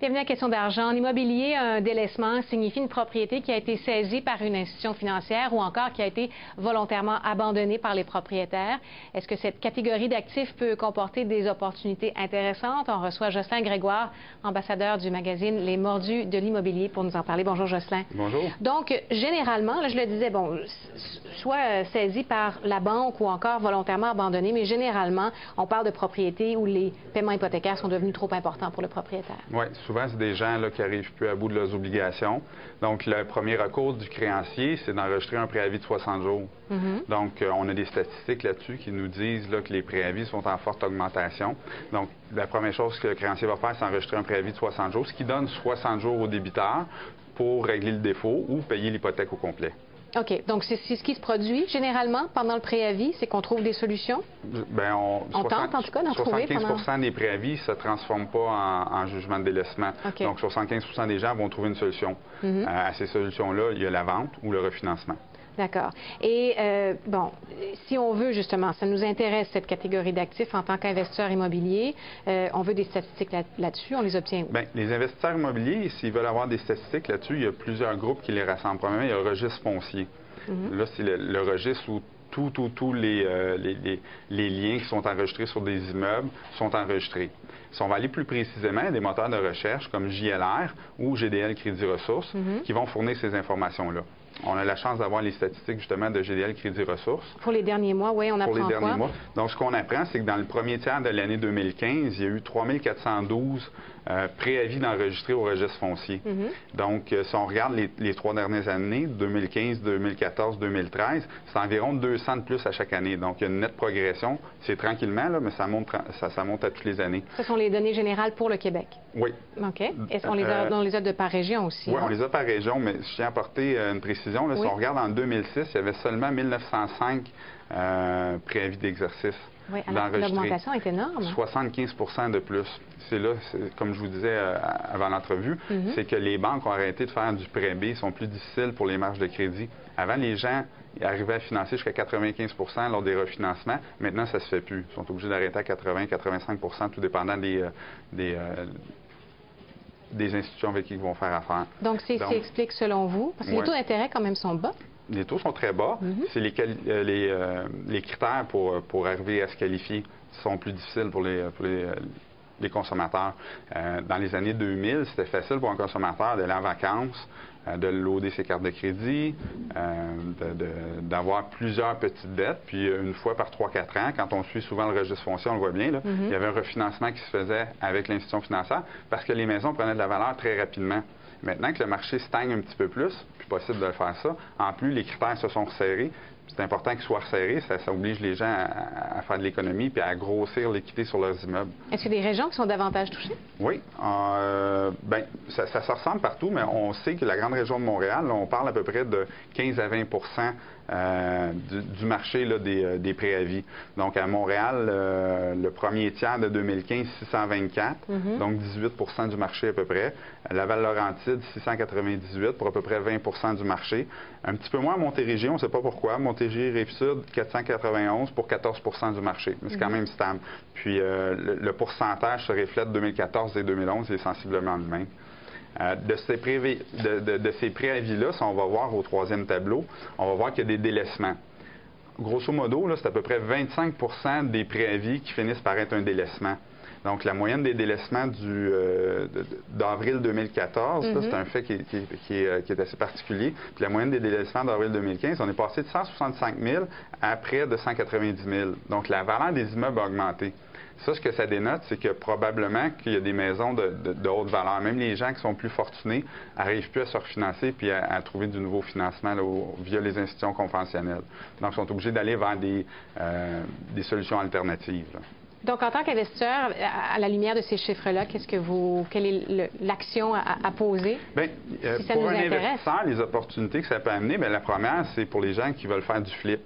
Bienvenue à Question d'argent. En immobilier, un délaissement signifie une propriété qui a été saisie par une institution financière ou encore qui a été volontairement abandonnée par les propriétaires. Est-ce que cette catégorie d'actifs peut comporter des opportunités intéressantes? On reçoit Jocelyn Grégoire, ambassadeur du magazine Les Mordus de l'immobilier, pour nous en parler. Bonjour, Jocelyn. Bonjour. Donc, généralement, là, je le disais, bon, soit saisie par la banque ou encore volontairement abandonnée, mais généralement, on parle de propriétés où les paiements hypothécaires sont devenus trop importants pour le propriétaire. Oui, souvent, c'est des gens là, qui n'arrivent plus à bout de leurs obligations. Donc, le premier recours du créancier, c'est d'enregistrer un préavis de 60 jours. Donc, on a des statistiques là-dessus qui nous disent là, que les préavis sont en forte augmentation. Donc, la première chose que le créancier va faire, c'est enregistrer un préavis de 60 jours, ce qui donne 60 jours au débiteur pour régler le défaut ou payer l'hypothèque au complet. OK. Donc, c'est ce qui se produit généralement pendant le préavis, c'est qu'on trouve des solutions? Bien, on tente, en tout cas, d'en trouver. 75 des préavis ne se transforment pas en jugement de délaissement. Okay. Donc, 75 des gens vont trouver une solution. À ces solutions-là, il y a la vente ou le refinancement. D'accord. Et, bon, si on veut, justement, ça nous intéresse, cette catégorie d'actifs en tant qu'investisseur immobilier, on veut des statistiques là-dessus, on les obtient où? Bien, les investisseurs immobiliers, s'ils veulent avoir des statistiques là-dessus, il y a plusieurs groupes qui les rassemblent. Premièrement, il y a le registre foncier. Là, c'est le registre où tous les liens qui sont enregistrés sur des immeubles sont enregistrés. Si on va aller plus précisément, il y a des moteurs de recherche comme JLR ou GDL Crédit Ressources qui vont fournir ces informations-là. On a la chance d'avoir les statistiques, justement, de GDL Crédit Ressources. Pour les derniers mois, oui, on apprend quoi? Pour les derniers mois. Donc, ce qu'on apprend, c'est que dans le premier tiers de l'année 2015, il y a eu 3412 préavis d'enregistrer au registre foncier. Donc, si on regarde les 3 dernières années, 2015, 2014, 2013, c'est environ 200 de plus à chaque année. Donc, il y a une nette progression. C'est tranquillement, là, mais ça monte à toutes les années. Ce sont les données générales pour le Québec? Oui. OK. Est-ce qu'on les a de par région aussi? Oui, on les a par région, mais je tiens à apporter une précision. Là, si on regarde en 2006, il y avait seulement 1905 préavis d'exercice. Oui, alors l'augmentation est énorme. 75 de plus. C'est là, comme je vous disais avant l'entrevue, c'est que les banques ont arrêté de faire du prêt B, sont plus difficiles pour les marges de crédit. Avant, les gens arrivaient à financer jusqu'à 95 lors des refinancements. Maintenant, ça ne se fait plus. Ils sont obligés d'arrêter à 80-85 tout dépendant des institutions avec qui ils vont faire affaire. Donc, c'est ce qui explique selon vous? Parce que les taux d'intérêt, quand même, sont bas. Les taux sont très bas. C'est les critères pour arriver à se qualifier sont plus difficiles pour les consommateurs. Dans les années 2000, c'était facile pour un consommateur d'aller en vacances, de loader ses cartes de crédit, d'avoir plusieurs petites dettes. Puis une fois par 3-4 ans, quand on suit souvent le registre foncier, on le voit bien, là, il y avait un refinancement qui se faisait avec l'institution financière parce que les maisons prenaient de la valeur très rapidement. Maintenant que le marché stagne un petit peu plus possible de faire ça. En plus, les critères se sont resserrés. C'est important qu'ils soient resserrés. Ça oblige les gens à faire de l'économie puis à grossir l'équité sur leurs immeubles. Est-ce qu'il y a des régions qui sont davantage touchées? Oui. Bien, ça se ressemble partout, mais on sait que la grande région de Montréal, là, on parle à peu près de 15 à 20 du marché là, des préavis. Donc, à Montréal, le premier tiers de 2015, 624, donc 18 du marché à peu près. Laval-Laurentide, 698 pour à peu près 20 du marché. Un petit peu moins à Montérégie, on ne sait pas pourquoi. Montérégie-Rive-Sud, 491 pour 14 du marché. Mais c'est quand même stable. Puis, le pourcentage se reflète 2014 et 2011, c'est sensiblement le même. De ces préavis-là, si on va voir au troisième tableau, on va voir qu'il y a des délaissements. Grosso modo, c'est à peu près 25 des préavis qui finissent par être un délaissement. Donc, la moyenne des délaissements d'avril 2014, c'est un fait qui est assez particulier. Puis la moyenne des délaissements d'avril 2015, on est passé de 165 000 à près de 190 000. Donc, la valeur des immeubles a augmenté. Ça, ce que ça dénote, c'est que probablement qu'il y a des maisons de haute valeur. Même les gens qui sont plus fortunés n'arrivent plus à se refinancer puis à trouver du nouveau financement là, via les institutions conventionnelles. Donc, ils sont obligés d'aller vers des solutions alternatives. Là. Donc, en tant qu'investisseur, à la lumière de ces chiffres-là, quelle est l'action à poser? Bien, si ça pour nous un investisseur, les opportunités que ça peut amener, bien, la première, c'est pour les gens qui veulent faire du flip.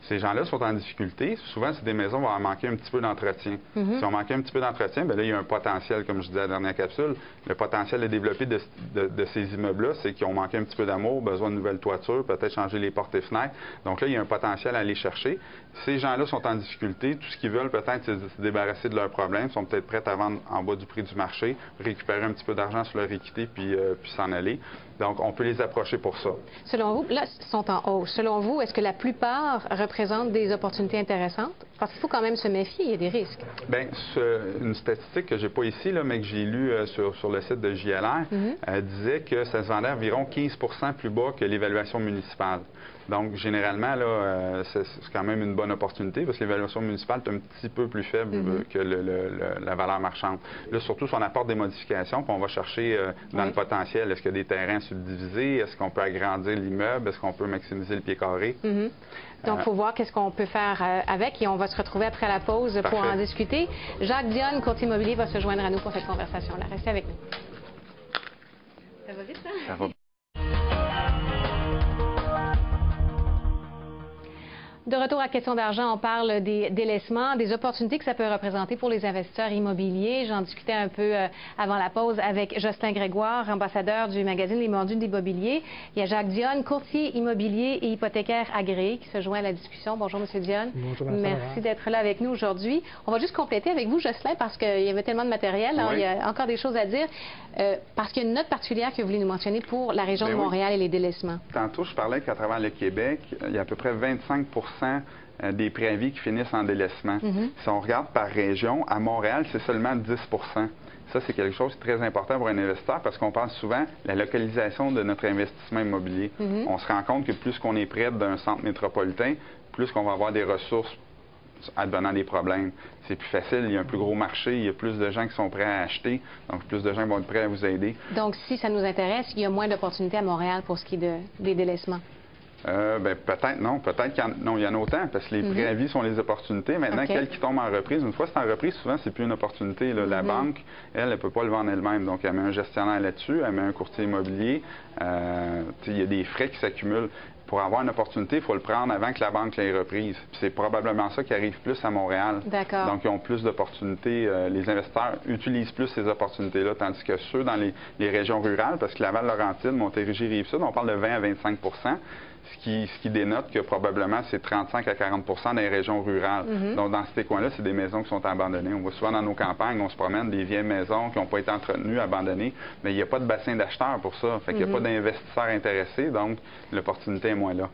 Ces gens-là sont en difficulté. Souvent, c'est des maisons qui vont en manquer un petit peu d'entretien. Si on manquait un petit peu d'entretien, bien là, il y a un potentiel, comme je disais à la dernière capsule. Le potentiel de développer de ces immeubles-là, c'est qu'ils ont manqué un petit peu d'amour, besoin de nouvelles toitures, peut-être changer les portes et fenêtres. Donc là, il y a un potentiel à aller chercher. Ces gens-là sont en difficulté. Tout ce qu'ils veulent, peut-être, c'est se débarrasser de leurs problèmes. Ils sont peut-être prêts à vendre en bas du prix du marché, récupérer un petit peu d'argent sur leur équité, puis s'en aller. Donc, on peut les approcher pour ça. Selon vous, là, ils sont en hausse. Selon vous, est-ce que la plupart représentent des opportunités intéressantes? Parce qu'il faut quand même se méfier, il y a des risques. Bien, une statistique que je n'ai pas ici, là, mais que j'ai lue sur le site de JLR, disait que ça se vendait environ 15 plus bas que l'évaluation municipale. Donc, généralement, là, c'est quand même une bonne opportunité parce que l'évaluation municipale est un petit peu plus faible que la valeur marchande. Là, surtout si on apporte des modifications, puis on va chercher dans le potentiel. Est-ce qu'il y a des terrains subdivisés? Est-ce qu'on peut agrandir l'immeuble? Est-ce qu'on peut maximiser le pied carré? Donc, il faut voir qu'est-ce qu'on peut faire avec et on va se retrouver après la pause pour en discuter. Jacques Dionne, courtier immobilier, va se joindre à nous pour cette conversation-là. Restez avec nous. Ça va vite, hein? Ça va. De retour à Question d'argent, on parle des délaissements, des opportunités que ça peut représenter pour les investisseurs immobiliers. J'en discutais un peu avant la pause avec Jocelyn Grégoire, ambassadeur du magazine Les Mordus de l'immobilier. Il y a Jacques Dionne, courtier immobilier et hypothécaire agréé, qui se joint à la discussion. Bonjour, M. Dionne. Bonjour, merci d'être là avec nous aujourd'hui. On va juste compléter avec vous, Jocelyn, parce qu'il y avait tellement de matériel. Oui. Il y a encore des choses à dire. Parce qu'il y a une note particulière que vous voulez nous mentionner pour la région de Montréal et les délaissements. Tantôt, je parlais qu'à travers le Québec, il y a à peu près 25 des préavis qui finissent en délaissement. Si on regarde par région, à Montréal, c'est seulement 10 Ça, c'est quelque chose de très important pour un investisseur parce qu'on pense souvent à la localisation de notre investissement immobilier. On se rend compte que plus qu'on est près d'un centre métropolitain, plus qu'on va avoir des ressources advenant des problèmes. C'est plus facile, il y a un plus gros marché, il y a plus de gens qui sont prêts à acheter, donc plus de gens vont être prêts à vous aider. Donc, si ça nous intéresse, il y a moins d'opportunités à Montréal pour ce qui est des délaissements? Bien, peut-être non. Peut-être qu'il y en a autant, parce que les préavis sont les opportunités. Maintenant, quelles qui tombent en reprise, une fois que c'est en reprise, souvent, c'est plus une opportunité. Là. La banque, elle ne peut pas le vendre elle-même. Donc, elle met un gestionnaire là-dessus, elle met un courtier immobilier. Il y a des frais qui s'accumulent. Pour avoir une opportunité, il faut le prendre avant que la banque l'ait reprise. C'est probablement ça qui arrive plus à Montréal. D'accord. Donc, ils ont plus d'opportunités. Les investisseurs utilisent plus ces opportunités-là, tandis que ceux dans les régions rurales, parce que Laval-Laurentide, Montérégie, Rive-Sud, on parle de 20 à 25 ce qui dénote que probablement c'est 35 à 40 dans les régions rurales. Donc, dans ces coins-là, c'est des maisons qui sont abandonnées. On voit souvent dans nos campagnes, on se promène des vieilles maisons qui n'ont pas été entretenues, abandonnées, mais il n'y a pas de bassin d'acheteurs pour ça. Fait qu'il n'y a pas d'investisseurs intéressés, donc l'opportunité est moins là.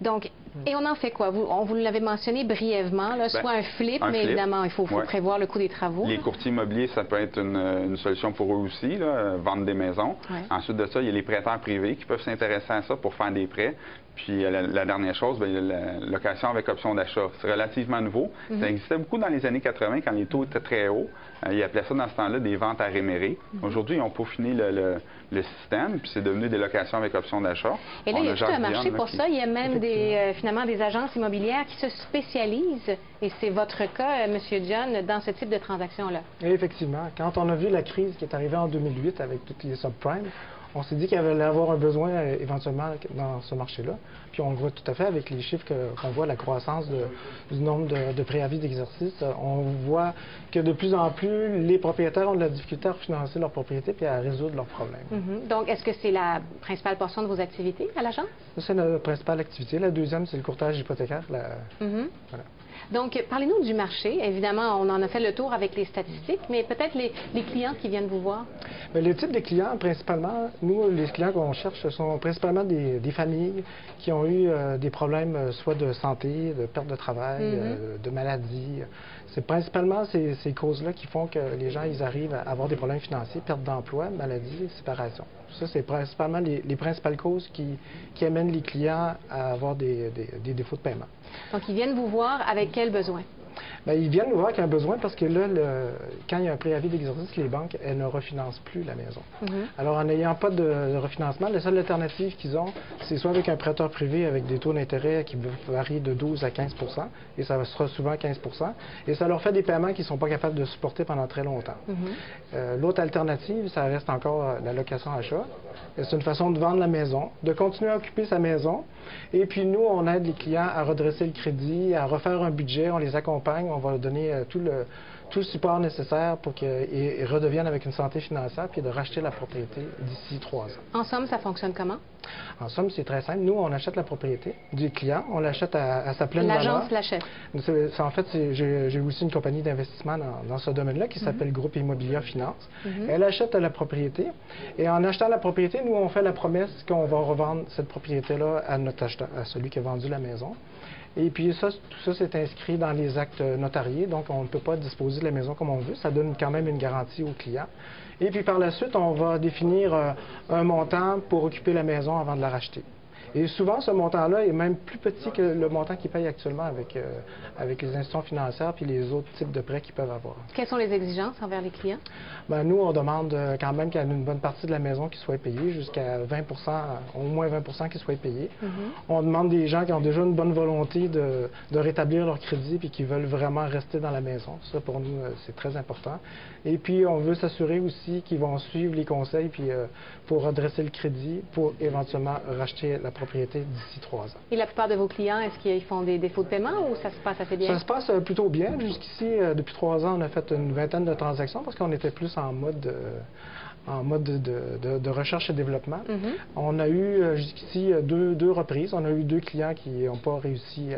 Donc, et on en fait quoi? Vous l'avez mentionné brièvement, là, soit un flip, mais évidemment, il faut prévoir le coût des travaux. Les courtiers immobiliers, ça peut être une solution pour eux aussi, là, vendre des maisons. Ensuite de ça, il y a les prêteurs privés qui peuvent s'intéresser à ça pour faire des prêts. Puis la dernière chose, bien, la location avec option d'achat. C'est relativement nouveau. Ça existait beaucoup dans les années 80 quand les taux étaient très hauts. Ils appelaient ça dans ce temps-là des ventes à rémérés. Aujourd'hui, ils ont peaufiné le système, puis c'est devenu des locations avec option d'achat. Et là, il y a tout un marché pour ça. Il y a même finalement des agences immobilières qui se spécialisent, et c'est votre cas, M. Dionne, dans ce type de transaction-là. Effectivement. Quand on a vu la crise qui est arrivée en 2008 avec toutes les subprimes, on s'est dit qu'il allait avoir un besoin éventuellement dans ce marché-là. Puis on le voit tout à fait avec les chiffres qu'on voit, la croissance du nombre de préavis d'exercice. On voit que de plus en plus, les propriétaires ont de la difficulté à financer leur propriété et à résoudre leurs problèmes. Donc, est-ce que c'est la principale portion de vos activités à l'agence? C'est notre principale activité. La deuxième, c'est le courtage hypothécaire. Voilà. Donc, parlez-nous du marché. Évidemment, on en a fait le tour avec les statistiques, mais peut-être les clients qui viennent vous voir. Bien, le type de clients, principalement, nous, les clients qu'on cherche, ce sont principalement des familles qui ont eu des problèmes soit de santé, de perte de travail, de maladie. C'est principalement ces causes-là qui font que les gens ils arrivent à avoir des problèmes financiers, perte d'emploi, maladie, séparation. Ça, c'est principalement les principales causes qui amènent les clients à avoir des défauts de paiement. Donc, ils viennent vous voir avec quels besoins? Bien, ils viennent nous voir qu'il y a un besoin parce que là, quand il y a un préavis d'exercice, les banques, elles ne refinancent plus la maison. Alors, en n'ayant pas de refinancement, la seule alternative qu'ils ont, c'est soit avec un prêteur privé avec des taux d'intérêt qui varient de 12 à 15 et ça sera souvent 15 et ça leur fait des paiements qu'ils ne sont pas capables de supporter pendant très longtemps. L'autre alternative, ça reste encore la location achat. C'est une façon de vendre la maison, de continuer à occuper sa maison. Et puis nous, on aide les clients à redresser le crédit, à refaire un budget, on les accompagne, on va leur donner tout le support nécessaire pour qu'ils redeviennent avec une santé financière puis de racheter la propriété d'ici 3 ans. En somme, ça fonctionne comment? En somme, c'est très simple. Nous, on achète la propriété du client, on l'achète à sa pleine valeur. L'agence l'achète? En fait, j'ai aussi une compagnie d'investissement dans ce domaine-là qui s'appelle Groupe Immobilier Finance. Elle achète la propriété et en achetant la propriété, nous, on fait la promesse qu'on va revendre cette propriété-là à notre acheteur, à celui qui a vendu la maison. Et puis tout ça, c'est inscrit dans les actes notariés, donc on ne peut pas disposer de la maison comme on veut. Ça donne quand même une garantie au client. Et puis par la suite, on va définir un montant pour occuper la maison avant de la racheter. Et souvent, ce montant-là est même plus petit que le montant qu'ils payent actuellement avec les institutions financières puis les autres types de prêts qu'ils peuvent avoir. Quelles sont les exigences envers les clients? Bien, nous, on demande quand même qu'il y ait une bonne partie de la maison qui soit payée, jusqu'à 20 au moins 20 qui soit payée. On demande des gens qui ont déjà une bonne volonté de rétablir leur crédit puis qui veulent vraiment rester dans la maison. Ça, pour nous, c'est très important. Et puis, on veut s'assurer aussi qu'ils vont suivre les conseils puis pour redresser le crédit, pour éventuellement racheter la propriété d'ici 3 ans. Et la plupart de vos clients, est-ce qu'ils font des défauts de paiement ou ça se passe assez bien? Ça se passe plutôt bien. Jusqu'ici, depuis 3 ans, on a fait une vingtaine de transactions parce qu'on était plus en mode de recherche et développement. On a eu jusqu'ici deux reprises. On a eu 2 clients qui n'ont pas réussi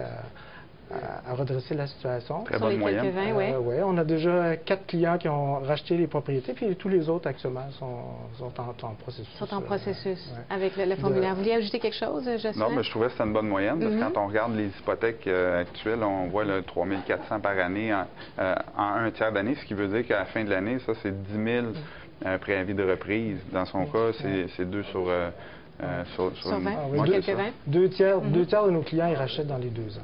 à redresser la situation. Très bonne moyenne. Oui, on a déjà 4 clients qui ont racheté les propriétés, puis tous les autres actuellement sont en processus. Sont en processus avec le formulaire. Vous vouliez ajouter quelque chose, Jocelyn? Non, mais je trouvais que c'était une bonne moyenne, parce que quand on regarde les hypothèques actuelles, on voit 3 400 par année en un tiers d'année, ce qui veut dire qu'à la fin de l'année, ça, c'est 10 000 préavis de reprise. Dans son cas, c'est 2 sur 20? Quelques 20? 2 tiers de nos clients, ils rachètent dans les 2 ans.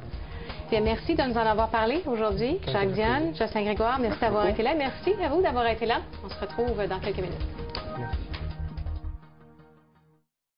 Bien, merci de nous en avoir parlé aujourd'hui. Jacques Diane, Jocelyn Grégoire, merci d'avoir été là. Merci à vous d'avoir été là. On se retrouve dans quelques minutes.